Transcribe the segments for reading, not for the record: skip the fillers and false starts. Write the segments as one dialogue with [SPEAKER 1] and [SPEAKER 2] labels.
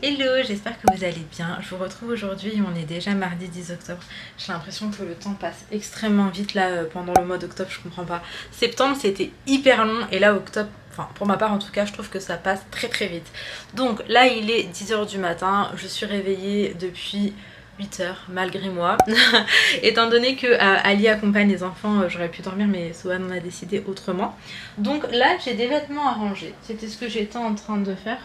[SPEAKER 1] Hello, j'espère que vous allez bien. Je vous retrouve aujourd'hui, on est déjà mardi 10 octobre. J'ai l'impression que le temps passe extrêmement vite là pendant le mois d'octobre, je comprends pas. Septembre c'était hyper long et là octobre, enfin pour ma part en tout cas, je trouve que ça passe très très vite. Donc là il est 10 h du matin, je suis réveillée depuis 8 h malgré moi. Étant donné que Ali accompagne les enfants, j'aurais pu dormir mais Sohan en a décidé autrement. Donc là j'ai des vêtements à ranger, c'était ce que j'étais en train de faire.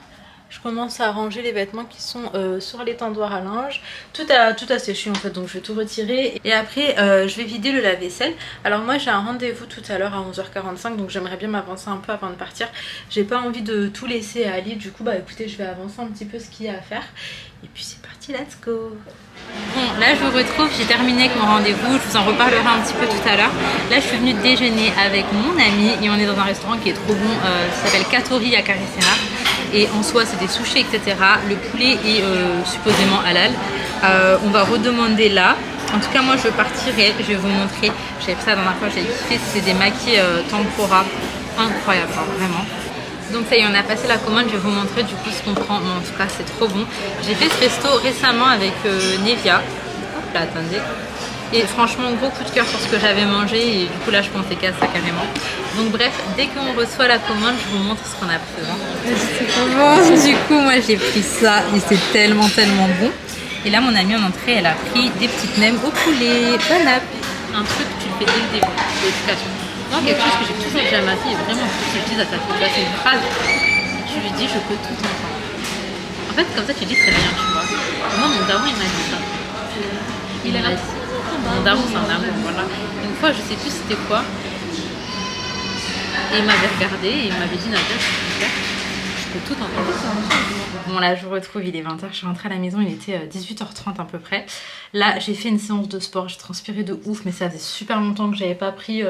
[SPEAKER 1] Je commence à ranger les vêtements qui sont sur l'étendoir à linge. Tout a séché en fait, donc je vais tout retirer. Et après, je vais vider le lave-vaisselle. Alors moi, j'ai un rendez-vous tout à l'heure à 11 h 45, donc j'aimerais bien m'avancer un peu avant de partir. J'ai pas envie de tout laisser à Ali, du coup, bah écoutez, je vais avancer un petit peu ce qu'il y a à faire. Et puis c'est parti, let's go! Bon, là je vous retrouve, j'ai terminé avec mon rendez-vous, je vous en reparlerai un petit peu tout à l'heure. Là je suis venue déjeuner avec mon ami et on est dans un restaurant qui est trop bon, ça s'appelle Katori à Carissena. Et en soi c'est des sushis etc. Le poulet est supposément halal. On va redemander là. En tout cas moi je partirai, je vais vous montrer. J'avais fait ça la dernière fois, j'ai kiffé, c'est des makis tempura. Incroyable, hein, vraiment. Donc ça y est, on a passé la commande, je vais vous montrer du coup ce qu'on prend. Mais en tout cas c'est trop bon. J'ai fait ce resto récemment avec Nevia. Hop là, attendez. Et franchement gros coup de cœur sur ce que j'avais mangé et du coup là je pensais qu'à ça carrément. Donc bref, dès qu'on reçoit la commande je vous montre ce qu'on a pris. C'est trop bon. Du coup moi j'ai pris ça et c'est tellement bon. Et là mon amie en entrée elle a pris des petites nems au poulet. Bon app. Un truc que tu le fais dès le début de l'éducation. Moi quelque chose que j'ai toujours dit à ma fille et vraiment faut que je dise à ta fille. Là c'est une phrase. Tu lui dis je peux tout entendre. En fait comme ça tu dis c'est rien tu vois. Moi mon daron il m'a dit ça. Il a dit. Mon daron c'est un amour, voilà. Une fois je sais plus c'était quoi. Et il m'avait regardé et il m'avait dit Nadia, je peux tout entendre. Bon là je vous retrouve, il est 20 h, je suis rentrée à la maison, il était 18 h 30 à peu près. Là j'ai fait une séance de sport, j'ai transpiré de ouf mais ça faisait super longtemps que j'avais pas pris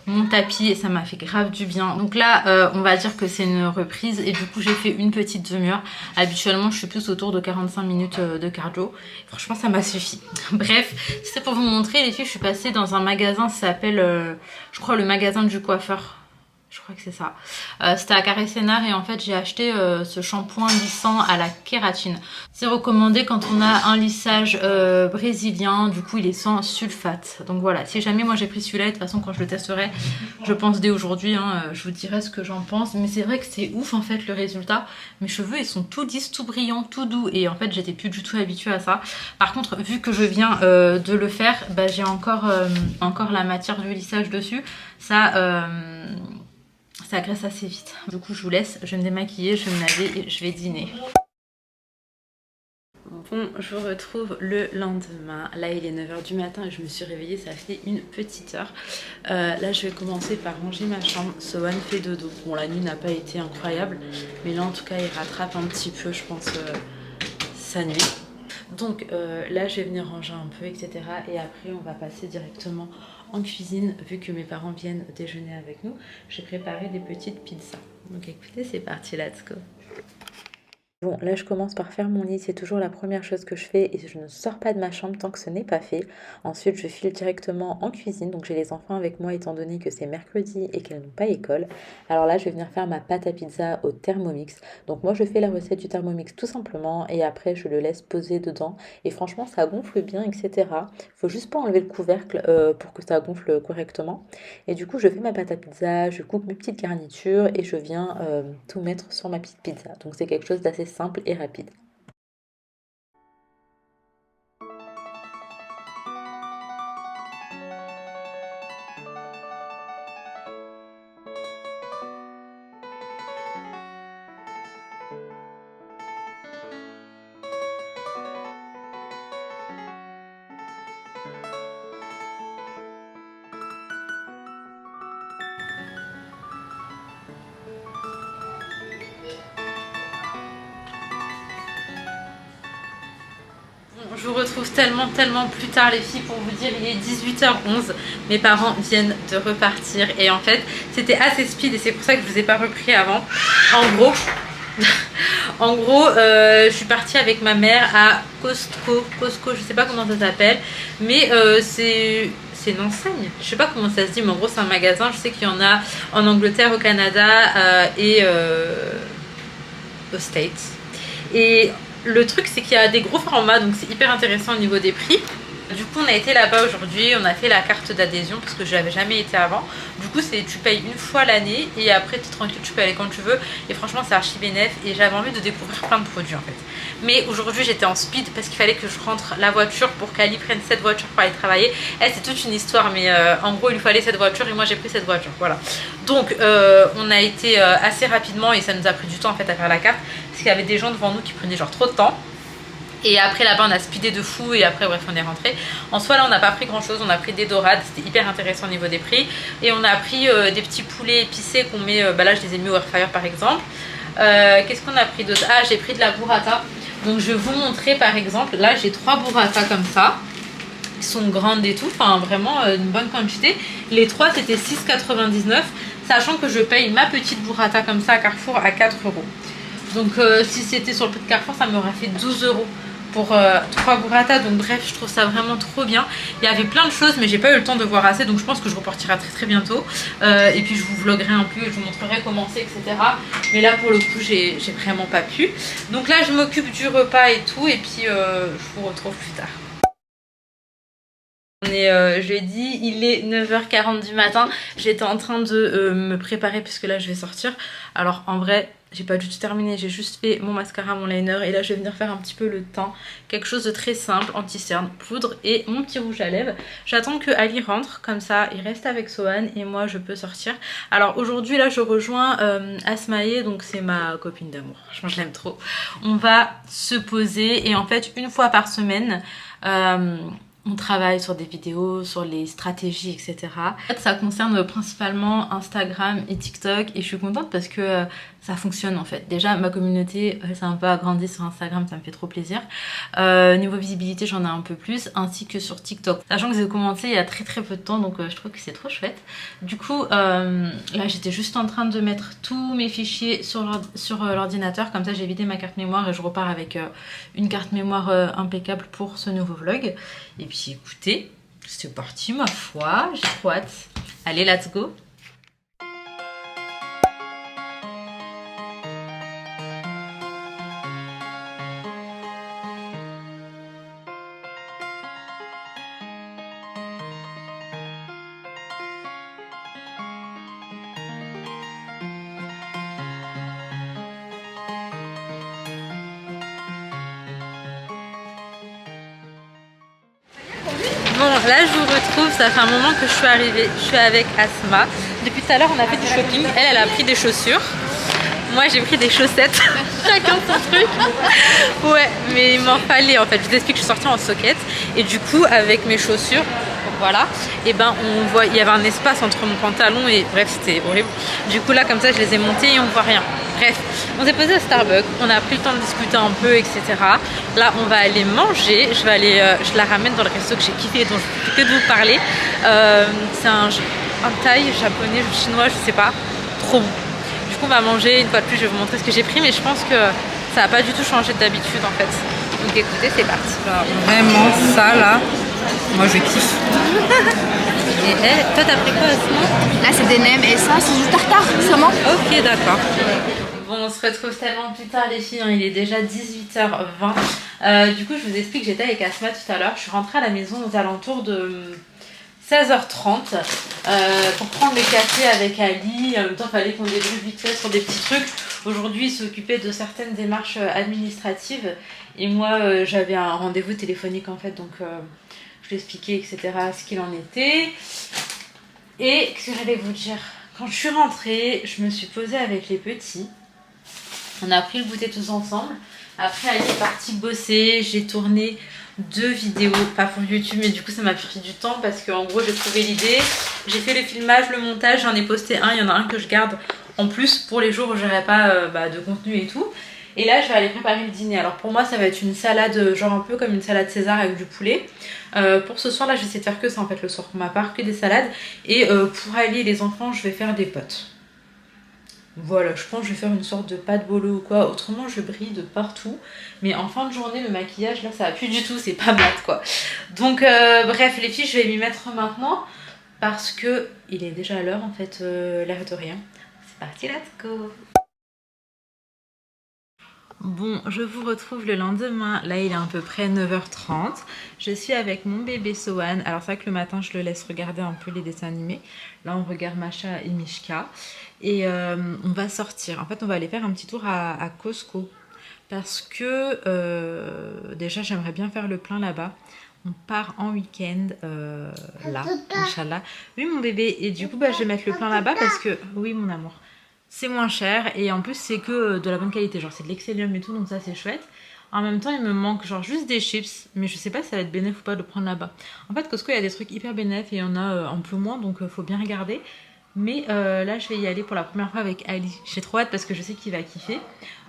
[SPEAKER 1] mon tapis et ça m'a fait grave du bien. Donc là on va dire que c'est une reprise et du coup j'ai fait une petite demi-heure. Habituellement je suis plus autour de 45 minutes de cardio. Franchement ça m'a suffi. Bref, c'est pour vous montrer les filles, je suis passée dans un magasin, ça s'appelle je crois le magasin du coiffeur. Je crois que c'est ça. C'était à Carré-Sénard et en fait j'ai acheté ce shampoing lissant à la kératine. C'est recommandé quand on a un lissage brésilien, du coup il est sans sulfate. Donc voilà, si jamais moi j'ai pris celui-là, de toute façon quand je le testerai, je pense dès aujourd'hui, hein, je vous dirai ce que j'en pense. Mais c'est vrai que c'est ouf en fait le résultat. Mes cheveux ils sont tout lisses, tout brillants, tout doux et en fait j'étais plus du tout habituée à ça. Par contre vu que je viens de le faire, bah, j'ai encore la matière du lissage dessus. Ça agresse assez vite. Du coup, je vous laisse. Je vais me démaquiller, je vais me laver et je vais dîner. Bon, je vous retrouve le lendemain. Là, il est 9 h du matin et je me suis réveillée. Ça fait une petite heure. Là, je vais commencer par ranger ma chambre. Sohan fait dodo. Bon, la nuit n'a pas été incroyable. Mais là, en tout cas, il rattrape un petit peu, je pense, sa nuit. Donc là je vais venir ranger un peu etc. Et après on va passer directement en cuisine. Vu que mes parents viennent déjeuner avec nous, j'ai préparé des petites pizzas. Donc écoutez, c'est parti, let's go. Bon, là je commence par faire mon lit, c'est toujours la première chose que je fais et je ne sors pas de ma chambre tant que ce n'est pas fait. Ensuite je file directement en cuisine, donc j'ai les enfants avec moi étant donné que c'est mercredi et qu'elles n'ont pas école. Alors là je vais venir faire ma pâte à pizza au Thermomix. Donc moi je fais la recette du Thermomix tout simplement et après je le laisse poser dedans et franchement ça gonfle bien etc. Faut juste pas enlever le couvercle pour que ça gonfle correctement. Et du coup je fais ma pâte à pizza, je coupe mes petites garnitures et je viens tout mettre sur ma petite pizza. Donc c'est quelque chose d'assez simple et rapide. Je vous retrouve tellement plus tard les filles pour vous dire il est 18 h 11. Mes parents viennent de repartir et en fait c'était assez speed et c'est pour ça que je vous ai pas repris avant. En gros, je suis partie avec ma mère à Costco, je sais pas comment ça s'appelle, mais c'est une enseigne, je sais pas comment ça se dit, mais en gros c'est un magasin, je sais qu'il y en a en Angleterre, au Canada et aux States. Et Le truc c'est qu'il y a des gros formats, donc c'est hyper intéressant au niveau des prix. Du coup on a été là-bas aujourd'hui, on a fait la carte d'adhésion parce que je n'avais jamais été avant. Du coup tu payes une fois l'année et après tu es tranquille, tu peux aller quand tu veux. Et franchement c'est archi bénéf et j'avais envie de découvrir plein de produits en fait. Mais aujourd'hui j'étais en speed parce qu'il fallait que je rentre la voiture pour qu'Ali prenne cette voiture pour aller travailler. C'est toute une histoire, mais en gros il lui fallait cette voiture et moi j'ai pris cette voiture, voilà. Donc on a été assez rapidement et ça nous a pris du temps en fait à faire la carte parce qu'il y avait des gens devant nous qui prenaient genre trop de temps. Et après là-bas on a speedé de fou et après bref on est rentré. En soi là on n'a pas pris grand chose, on a pris des dorades, c'était hyper intéressant au niveau des prix. Et on a pris des petits poulets épicés qu'on met, bah là je les ai mis au air fryer par exemple. Qu'est-ce qu'on a pris d'autre? Ah j'ai pris de la burrata. Donc je vais vous montrer par exemple, là j'ai 3 burrata comme ça. Ils sont grandes et tout, enfin vraiment une bonne quantité. Les 3 c'était 6,99 €, sachant que je paye ma petite burrata comme ça à Carrefour à 4 €. Donc si c'était sur le prix de Carrefour ça m'aurait fait 12 € pour 3 burrata. Donc bref je trouve ça vraiment trop bien. Il y avait plein de choses mais j'ai pas eu le temps de voir assez, donc je pense que je repartirai très bientôt. Et puis je vous vloguerai un peu, je vous montrerai comment c'est, etc. Mais là pour le coup j'ai vraiment pas pu. Donc là je m'occupe du repas et tout et puis je vous retrouve plus tard. On est jeudi, il est 9h40 du matin. J'étais en train de me préparer puisque là je vais sortir. Alors en vrai j'ai pas du tout terminé, j'ai juste fait mon mascara, mon liner et là je vais venir faire un petit peu le teint. Quelque chose de très simple, anti-cerne, poudre et mon petit rouge à lèvres. J'attends que Ali rentre, comme ça il reste avec Sohan et moi je peux sortir. Alors aujourd'hui là je rejoins Asmae, donc c'est ma copine d'amour, franchement je l'aime trop. On va se poser et en fait une fois par semaine on travaille sur des vidéos, sur les stratégies, etc. En fait, ça concerne principalement Instagram et TikTok et je suis contente parce que ça fonctionne en fait. Déjà, ma communauté s'est un peu agrandie sur Instagram, ça me fait trop plaisir. Niveau visibilité, j'en ai un peu plus, ainsi que sur TikTok. Sachant que j'ai commencé il y a très peu de temps, donc je trouve que c'est trop chouette. Du coup, là, j'étais juste en train de mettre tous mes fichiers sur l'ordinateur. Comme ça, j'ai vidé ma carte mémoire et je repars avec une carte mémoire impeccable pour ce nouveau vlog. Et puis écoutez, c'est parti ma foi, j'ai trop hâte. Allez, let's go! Bon là je vous retrouve, ça fait un moment que je suis arrivée, je suis avec Asma. Depuis tout à l'heure on a fait du shopping, elle a pris des chaussures. Moi j'ai pris des chaussettes, chacun son truc. Ouais mais il m'en fallait en fait, je vous explique que je suis sortie en socket. Et du coup avec mes chaussures, voilà, et ben on voit, il y avait un espace entre mon pantalon et bref c'était horrible. Du coup là comme ça je les ai montées et on voit rien. Bref, on s'est posé à Starbucks, on a pris le temps de discuter un peu, etc. Là, on va aller manger. Je la ramène dans le resto que j'ai kiffé et dont je ne peux que de vous parler. C'est un thaï, japonais, chinois, je sais pas. Trop bon. Du coup, on va manger. Une fois de plus, je vais vous montrer ce que j'ai pris, mais je pense que ça n'a pas du tout changé d'habitude en fait. Donc écoutez, c'est parti. Vraiment, ça là, moi je kiffe. Et elle, toi t'as pris quoi Asma?
[SPEAKER 2] Là c'est des nems et ça c'est du tartare seulement.
[SPEAKER 1] Ok d'accord. Bon on se retrouve tellement plus tard les filles, hein. Il est déjà 18h20. Du coup je vous explique, j'étais avec Asma tout à l'heure. Je suis rentrée à la maison aux alentours de 16h30 pour prendre le café avec Ali. En même temps il fallait qu'on débriefe vite fait sur des petits trucs. Aujourd'hui il s'occupait de certaines démarches administratives et moi j'avais un rendez-vous téléphonique en fait, donc je lui expliquais etc ce qu'il en était. Et qu'est-ce que j'allais vous dire, quand je suis rentrée je me suis posée avec les petits, on a pris le goûter tous ensemble. Après elle est partie bosser, j'ai tourné 2 vidéos, pas pour YouTube mais du coup ça m'a pris du temps parce qu'en gros j'ai trouvé l'idée, j'ai fait le filmage, le montage, j'en ai posté un, il y en a un que je garde en plus pour les jours où j'aurai pas de contenu et tout. Et là je vais aller préparer le dîner. Alors pour moi ça va être une salade, genre un peu comme une salade César avec du poulet. Pour ce soir là je vais essayer de faire que ça en fait le soir pour ma part, que des salades. Et pour Ali et les enfants je vais faire des pâtes. Voilà, je pense que je vais faire une sorte de pâte bolo ou quoi. Autrement je brille de partout. Mais en fin de journée le maquillage là ça va plus du tout, c'est pas mat quoi. Donc bref les filles je vais m'y mettre maintenant. Parce que il est déjà l'heure en fait, l'air de rien. C'est parti, let's go. Bon, je vous retrouve le lendemain. Là, il est à peu près 9h30. Je suis avec mon bébé Sohan. Alors, c'est vrai que le matin, je le laisse regarder un peu les dessins animés. Là, on regarde Masha et Mishka. Et on va sortir. En fait, on va aller faire un petit tour à Costco. Parce que déjà, j'aimerais bien faire le plein là-bas. On part en week-end là, Inch'Allah. Oui, mon bébé. Et du coup, bah, je vais mettre le plein là-bas parce que... Oui, mon amour. C'est moins cher et en plus c'est que de la bonne qualité, genre c'est de l'excellium et tout, donc ça c'est chouette. En même temps il me manque genre juste des chips, mais je sais pas si ça va être bénéf ou pas de le prendre là-bas. En fait Costco il y a des trucs hyper bénéf et il y en a un peu moins, donc faut bien regarder. Mais là je vais y aller pour la première fois avec Ali. J'ai trop hâte parce que je sais qu'il va kiffer.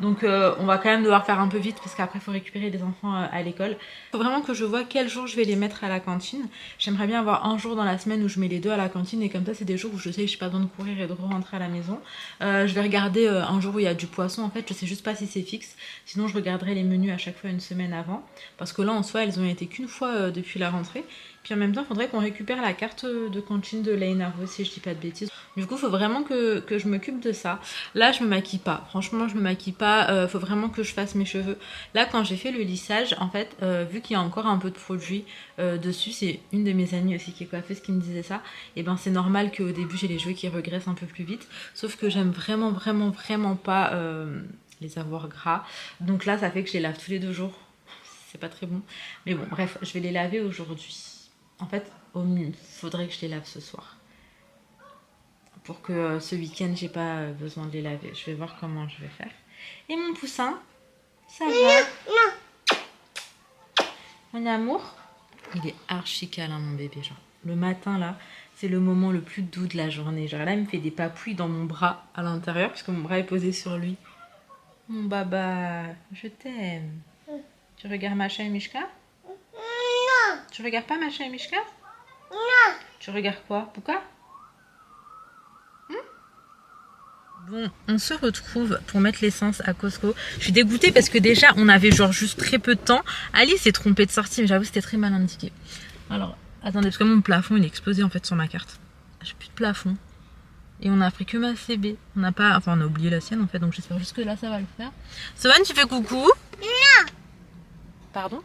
[SPEAKER 1] Donc on va quand même devoir faire un peu vite parce qu'après il faut récupérer les enfants à l'école. Il faut vraiment que je vois quel jour je vais les mettre à la cantine. J'aimerais bien avoir un jour dans la semaine où je mets les deux à la cantine et comme ça c'est des jours où je sais que j'ai pas besoin de courir et de rentrer à la maison. Je vais regarder un jour où il y a du poisson en fait, je sais juste pas si c'est fixe. Sinon je regarderai les menus à chaque fois une semaine avant. Parce que là en soi elles ont été qu'une fois depuis la rentrée. Puis en même temps, il faudrait qu'on récupère la carte de cantine de Leinarvo, si je dis pas de bêtises. Du coup, il faut vraiment que je m'occupe de ça. Là, je me maquille pas. Franchement, je me maquille pas. Faut vraiment que je fasse mes cheveux. Là, quand j'ai fait le lissage, en fait, vu qu'il y a encore un peu de produit dessus, c'est une de mes amies aussi qui est coiffeuse qui me disait ça. Et ben, c'est normal qu'au début, j'ai les cheveux qui regressent un peu plus vite. Sauf que j'aime vraiment pas les avoir gras. Donc là, ça fait que je les lave tous les 2 jours. C'est pas très bon. Mais bon, bref, je vais les laver aujourd'hui. En fait, au mieux, il faudrait que je les lave ce soir. Pour que ce week-end, j'ai pas besoin de les laver. Je vais voir comment je vais faire. Et mon poussin, ça va? Mon amour? Il est archi câlin, mon bébé. Genre, le matin, là, c'est le moment le plus doux de la journée. Genre, là, il me fait des papouilles dans mon bras à l'intérieur, puisque mon bras est posé sur lui. Mon baba, je t'aime. Tu regardes Masha et Mishka? Tu regardes pas Masha et Mishka? Non. Tu regardes quoi? Pourquoi? Bon, on se retrouve pour mettre l'essence à Costco. Je suis dégoûtée parce que déjà, on avait genre juste très peu de temps. Ali s'est trompée de sortie, mais j'avoue, c'était très mal indiqué. Alors, attendez, parce que mon plafond, il est explosé en fait sur ma carte. J'ai plus de plafond. Et on a pris que ma CB. On n'a pas... Enfin, on a oublié la sienne en fait, donc j'espère juste que là, ça va le faire. Sohan, tu fais coucou? Non. Pardon?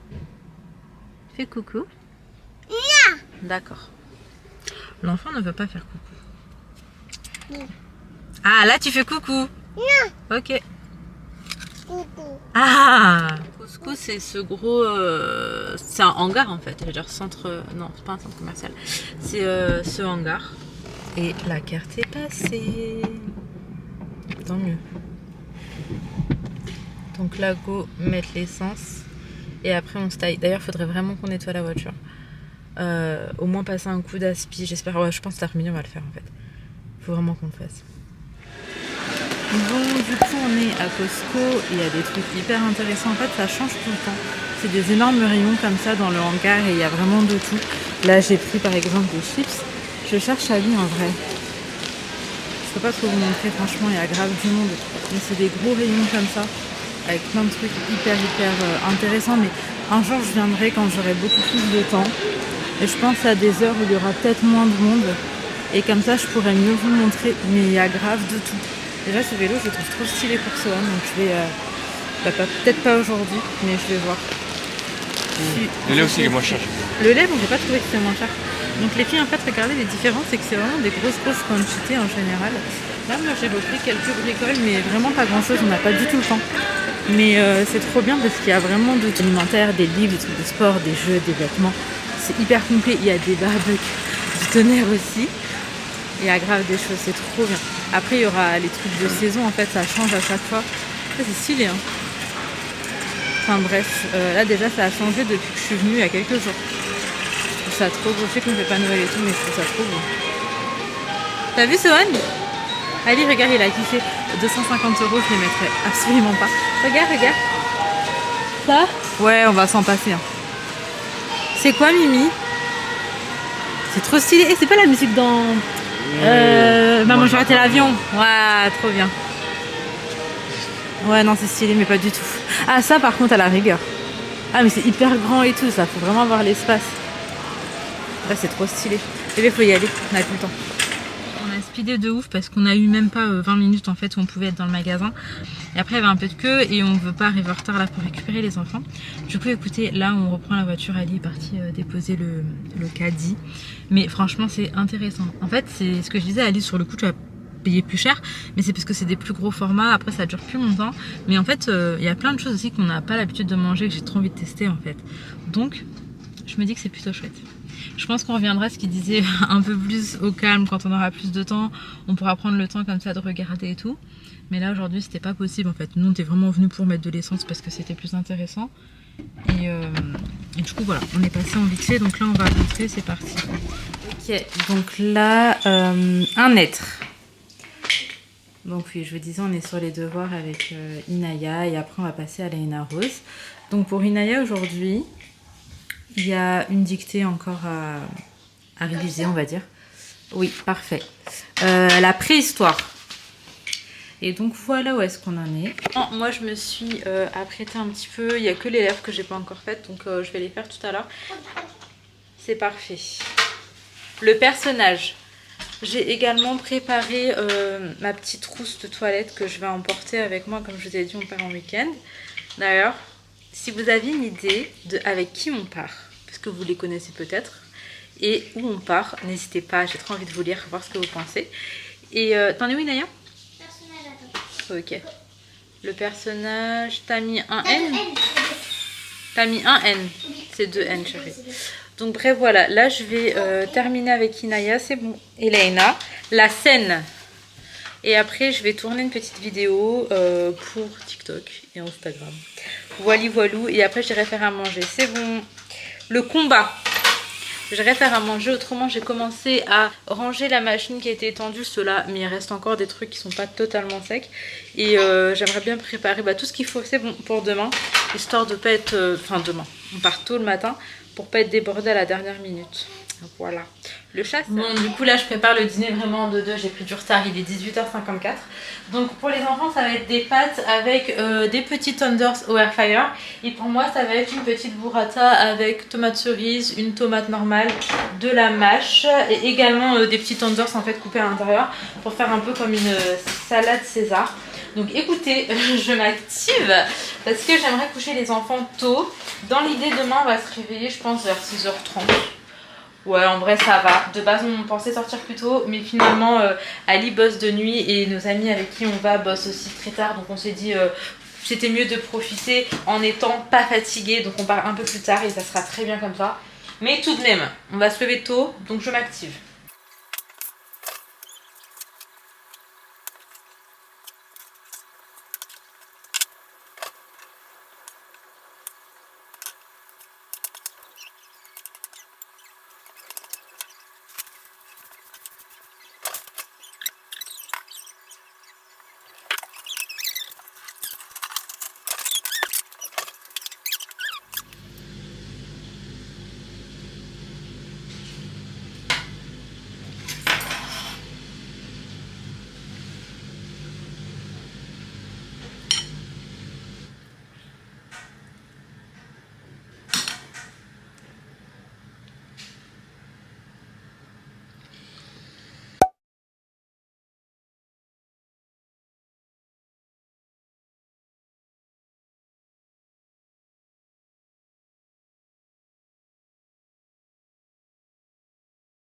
[SPEAKER 1] Fais coucou? Non. D'accord. L'enfant ne veut pas faire coucou. Non. Ah, là tu fais coucou. Non. Ok. Coucou. Ah, Costco c'est ce gros... c'est un hangar en fait. Je veux dire centre... Non, c'est pas un centre commercial. C'est ce hangar. Et la carte est passée. Tant mieux. Donc là, go, mettre l'essence. Et après on se taille. D'ailleurs, il faudrait vraiment qu'on nettoie la voiture. Au moins passer un coup d'aspi. J'espère, ouais, je pense que cet après-midi on va le faire en fait. Il faut vraiment qu'on le fasse. Bon, du coup on est à Costco et il y a des trucs hyper intéressants. En fait ça change tout le temps. C'est des énormes rayons comme ça dans le hangar et il y a vraiment de tout. Là j'ai pris par exemple des chips. Je cherche à lui en vrai. Je peux pas trop vous montrer, franchement il y a grave du monde. Mais c'est des gros rayons comme ça. Avec plein de trucs hyper intéressants. Mais un jour je viendrai quand j'aurai beaucoup plus de temps. Et je pense à des heures où il y aura peut-être moins de monde. Et comme ça je pourrais mieux vous montrer. Mais il y a grave de tout. Déjà ce vélo je le trouve trop stylé pour Sohan, donc je vais, peut-être pas aujourd'hui, mais je vais voir.
[SPEAKER 3] Le lait aussi il est moins cher.
[SPEAKER 1] Le lait, bon j'ai pas trouvé que c'était moins cher. Donc les filles en fait regardez les différences, c'est que c'est vraiment des grosses quantités en général. Là moi j'ai pris quelques bricoles mais vraiment pas grand chose, on n'a pas du tout le temps. Mais c'est trop bien parce qu'il y a vraiment de tout alimentaire, des livres, des trucs de sport, des jeux, des vêtements. C'est hyper complet, il y a des barbecues, du tonnerre aussi. Il y a grave des choses, c'est trop bien. Après, il y aura les trucs de saison, en fait, ça change à chaque fois. Ça, c'est stylé, hein. Enfin bref, là déjà, ça a changé depuis que je suis venue il y a quelques jours. Je trouve ça trop beau. Je sais qu'on fait pas Noël et tout, mais je trouve ça trop beau. T'as vu Sohan? Ali, regarde, il a kiffé. 250 €, je les mettrais absolument pas. Regarde. Ça? Ouais, on va s'en passer. Hein. C'est quoi, Mimi? C'est trop stylé. Et c'est pas la musique dans... Maman j'ai raté l'avion. Ouais, trop bien. Ouais non c'est stylé mais pas du tout. Ah ça par contre à la rigueur. Ah mais c'est hyper grand et tout ça, faut vraiment avoir l'espace. Là c'est trop stylé. Et il faut y aller, on a tout le temps. On a speedé de ouf parce qu'on a eu même pas 20 minutes en fait où on pouvait être dans le magasin. Et après il y avait un peu de queue et on veut pas arriver en retard là pour récupérer les enfants. Du coup écoutez, là on reprend la voiture, Ali est parti déposer le caddie. Mais franchement c'est intéressant. En fait c'est ce que je disais à Ali, sur le coup tu vas payer plus cher, mais c'est parce que c'est des plus gros formats, après ça dure plus longtemps. Mais en fait il y a plein de choses aussi qu'on n'a pas l'habitude de manger, que j'ai trop envie de tester en fait. Donc je me dis que c'est plutôt chouette. Je pense qu'on reviendra à ce qu'il disait un peu plus au calme quand on aura plus de temps. On pourra prendre le temps comme ça de regarder et tout. Mais là aujourd'hui c'était pas possible en fait. Nous on était vraiment venus pour mettre de l'essence parce que c'était plus intéressant. Et du coup voilà, on est passé en vite fait. Donc là on va rentrer, c'est parti. Ok, donc là un être. Donc oui, je vous disais, on est sur les devoirs avec Inaya et après on va passer à Laina Rose. Donc pour Inaya aujourd'hui, il y a une dictée encore à réviser, on va dire. Oui, parfait. La préhistoire. Et donc voilà où est-ce qu'on en est. Moi je me suis apprêtée un petit peu. Il n'y a que les lèvres que j'ai pas encore faites, donc je vais les faire tout à l'heure. C'est parfait. Le personnage. J'ai également préparé ma petite trousse de toilette que je vais emporter avec moi. Comme je vous ai dit, on part en week-end. D'ailleurs, si vous avez une idée de avec qui on part, parce que vous les connaissez peut-être, et où on part, n'hésitez pas, j'ai trop envie de vous lire, voir ce que vous pensez. Et t'en es où, Inaya? Personnage, attends. Ok. Le personnage, t'as mis un N? T'as mis un N? C'est deux N, chérie. Donc bref, voilà, là je vais terminer avec Inaya, c'est bon, et Laina, la scène. Et après je vais tourner une petite vidéo pour TikTok et Instagram. Voilou, et après j'irai faire à manger, c'est bon. Le combat, j'irai faire à manger, autrement j'ai commencé à ranger la machine qui a été étendue, cela, mais il reste encore des trucs qui sont pas totalement secs. Et j'aimerais bien préparer tout ce qu'il faut, c'est bon, pour demain, histoire de pas être, enfin demain, on part tôt le matin, pour pas être débordé à la dernière minute. Voilà. Le chat. Bon, du coup là je prépare le dîner vraiment en deux-deux, j'ai pris du retard, il est 18h54. Donc pour les enfants ça va être des pâtes avec des petits tenders au air fryer. Et pour moi ça va être une petite burrata avec tomate cerise, une tomate normale, de la mâche et également des petits tenders en fait coupés à l'intérieur pour faire un peu comme une salade César. Donc écoutez, je m'active parce que j'aimerais coucher les enfants tôt. Dans l'idée, demain on va se réveiller, je pense, vers 6h30. Ouais, en vrai ça va. De base on pensait sortir plus tôt, mais finalement Ali bosse de nuit et nos amis avec qui on va bossent aussi très tard. Donc on s'est dit c'était mieux de profiter en étant pas fatigué. Donc on part un peu plus tard et ça sera très bien comme ça. Mais tout de même, on va se lever tôt, donc je m'active.